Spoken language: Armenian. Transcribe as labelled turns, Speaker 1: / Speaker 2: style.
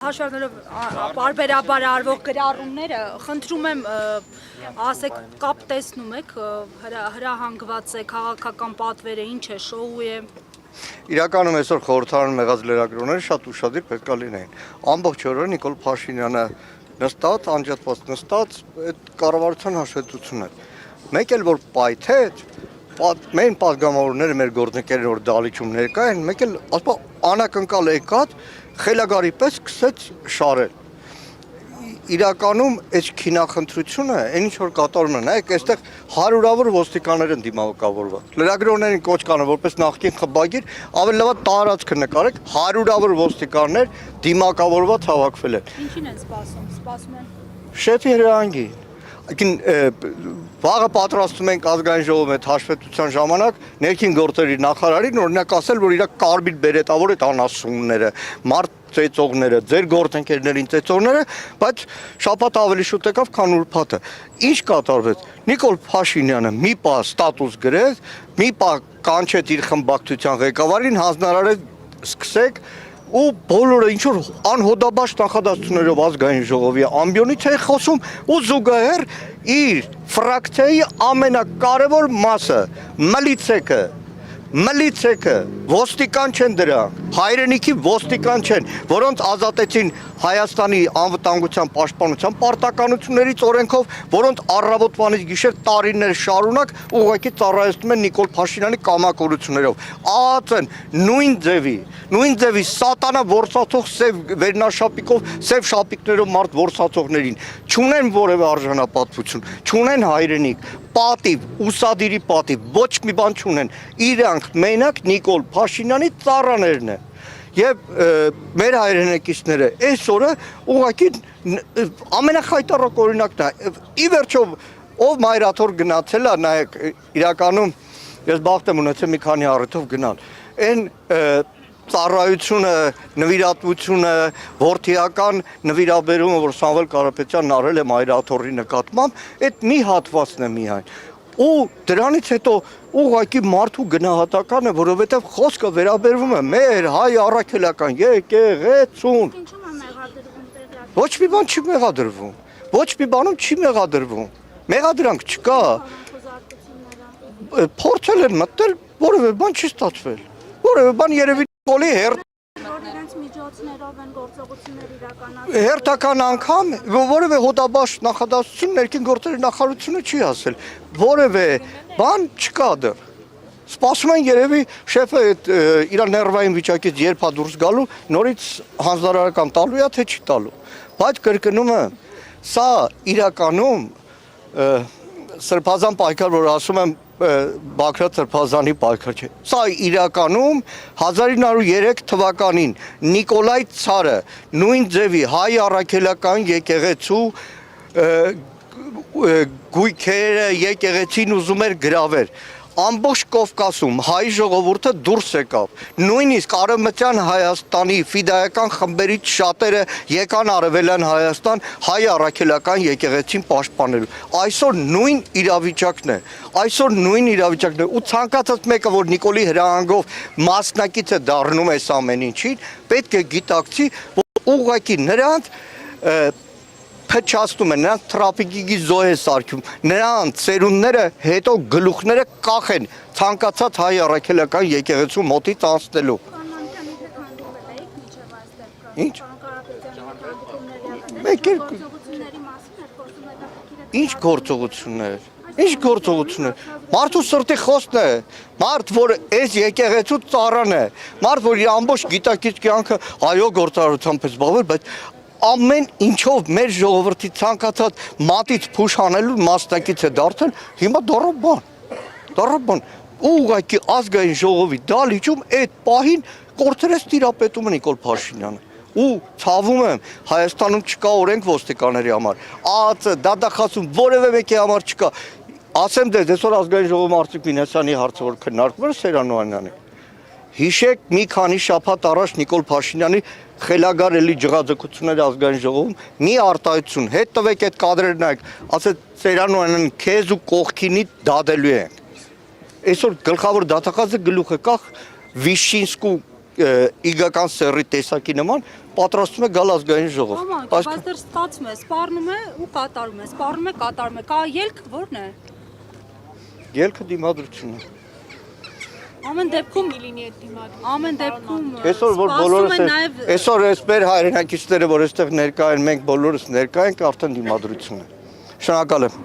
Speaker 1: Հաշվառներով բարբերաբար արվող գրառումները խնդրում եմ ասեք կապ տեսնում եք հրահանգված է քաղաքական պատվերը ինչ է շոու է
Speaker 2: Իրականում այսօր խորհրդարանում եղած լրագրողները շատ ուշադիր պետք է լինեին ամբողջ օրը Նիկոլ Փաշինյանը նստած անջատված նստած այդ կառավարության հաշվետվությունն է մեկ էլ որ պայթեց Մեր պատգամավորները մեր գործընկերները որ դալիճում ներկա են մեկ էլ ասպա անակնկալ եկած խելագարի պես սկսեց շարել իրականում այս քինախնդրությունը այն ինչ որ կատարում են նայեք այստեղ հարյուրավոր ոստիկաններ են դիմավորված լրագրողներին կոչ կանեմ որպես նախկին խմբագիր ավելի լավ տարածքը նկարեք հարյուրավոր ոստիկաններ դիմակավորված հավաքվել են
Speaker 1: ինչին են սպասում են
Speaker 2: շեֆի հրահանգին Վաղը պատրաստում ենք ազգային ժողովի հետ հաշվետվության ժամանակ ներքին գործերի նախարարին օրինակ ասել որ իր կարմիր բերետավոր այդ անասունները մարդ ծեծողները ձեր գործընկերներին ծեծողները բայց շաբաթ ավելի շուտ եկավ քան ուրբաթը ինչ կատարվեց Նիկոլ Փաշինյանը մի պահ ստատուս գրեց մի պահ կանչեց իր խմբակցության ղեկավարին հանձնարարեց սկսեք ու բոլորը ինչ որ անհոդաբաց նախադասություններով ազգային ժողովի ամբիոնից է խոսում ու զուգահեռ իր ֆրակցիայի ամենակարևոր մասը մլիցեքը ոստիկան չեն դրանք հայրենիքի ոստիկան չեն որոնց ազատեցին Հայաստանի անվտանգության պաշտպանության պարտականություններից օրենքով որոնց առավոտվանից գիշեր տարիներ շարունակ ուղղակի ծառայեցնում են Նիկոլ Փաշինյանի կամակորություններով ԱԱԾ-ն նույն ձևի սատանա որսացող սև վերնաշապիկով սև շապիկներով մարդ որսացողներին չունեն որևէ արժանապատվություն չունեն հայրենիք պատիվ ուսադիրի պատիվ ոչ մի բան չունեն իրանք մենակ Նիկոլ Փաշինյանի ծառաներն են Եվ մեր հայրենակիցները այսօրը ուղղակի ամենախայտառակ օրինակն է ի վերջո ով մայրաթոր գնացել է նայեք իրականում ես բախտ եմ ունեցել մի քանի առիթով գնալ այն ծառայությունը նվիրատվությունը ворթիական նվիրաբերումը որ Սամվել Կարապետյանն արել է մայրաթորի նկատմամբ այդ մի հատվածն է միայն ու դրանից հետո ուղղակի մարդու գնահատականը որովհետև խոսքը վերաբերվում է մեր հայ առաքելական եկեղեցուն ոչ մի բան չի մեղադրվում ոչ մի բանում չի մեղադրվում մեղադրանք չկա փորձել են մտնել որևէ բան չի ստացվել որևէ բան երևի Նիկոլի հերթական անգամ որևէ հոդաբաց նախադասություն ներքին գործերի նախարարությունը չի ասել որևէ բան չկա դեռ սպասում են երևի շեֆը իր ներվային վիճակից երբ է դուրս գալու նորից հանձնարարական տալու է թե չի տալու բայց կրկնում եմ սա իրականում սրբազան պայքար որ ասում եմ Բաքրատ Սրբազանի պայքար չէ։ Սա իրականում 1903 թվականին Նիկոլայ Ցարը նույն ձևի հայ առաքելական եկեղեցու գույքերը եկեղեցին ուզում էր գրավել։ Ամբողջ Կովկասում հայ ժողովուրդը դուրս եկավ։ Նույնիսկ Արևմտյան Հայաստանի ֆիդայական խմբերից շատերը եկան Արևելյան Հայաստան հայ առաքելական եկեղեցին պաշտպանելու։ Այսօր նույն իրավիճակն է։ Ու ցանկացած մեկը, որ Նիկոլի հրահանգով մասնակից է դառնում այս ամեն ինչին, պետք է գիտակցի, որ ուղղակի նրանց փչացնում են, նրանց տրաֆիկի զոհ է սարքում, նրանց ծերունները հետո գլուխները կախեն ցանկացած հայ առաքելական եկեղեցու մոտից անցնելու։ Ինչ? Ինչ գործողություններ։ Մարդու սրտի խոսքն է, մարդ որ այս եկեղեցու ծառան է, մարդ որ իր ամբողջ գիտակից կյանքը այո գործարարությամբ է զբաղվել, բայց ամեն ինչով մեր ժողովրդի ցանկացած մատից փուշ անելու մասնակից է դարձել հիմա դառավ բան ուղղակի ազգային ժողովի դալիճում այդ պահին կորցրեց տիրապետումը Նիկոլ Փաշինյանը ու ցավում եմ Հայաստանում չկա օրենք ոստիկանների համար ԱԱԾ դատախազում որևէ մեկի համար չկա ասեմ դες այսօր ազգային ժողովի Մարտիկ Մինասյանի հարցը որ քննարկվում է Սերանոյանի հիշեք մի քանի շաբաթ առաջ Նիկոլ Փաշինյանի խելագար էլի ջղաձգությունների ազգային ժողովում մի արտահայտություն հետ տվեք այդ կադրերը նայեք ասեց Սերանոյանն քեզ ու կողքինի դադելու են այսօր գլխավոր դատախազը գլուխը կախ Վիշինսկու իգական սերի տեսակի նման պատրաստում է գալ ազգային ժողով։
Speaker 1: Ոմանք, բայց դեռ ստացվում է, սպառնում է ու կատարում է, սպառնում է, կատարում է։ Կա ելք, ո՞րն է։
Speaker 2: Ելքը դիմադրությունն է։
Speaker 1: Ամեն դեպքում ամեն դեպքում
Speaker 2: Այսօր որ բոլորս այսօր այս մեր հայրենակիցները որ այստեղ ներկա են, մենք բոլորս ներկա ենք, արդեն դիմադրություն է։ Շնորհակալ եմ։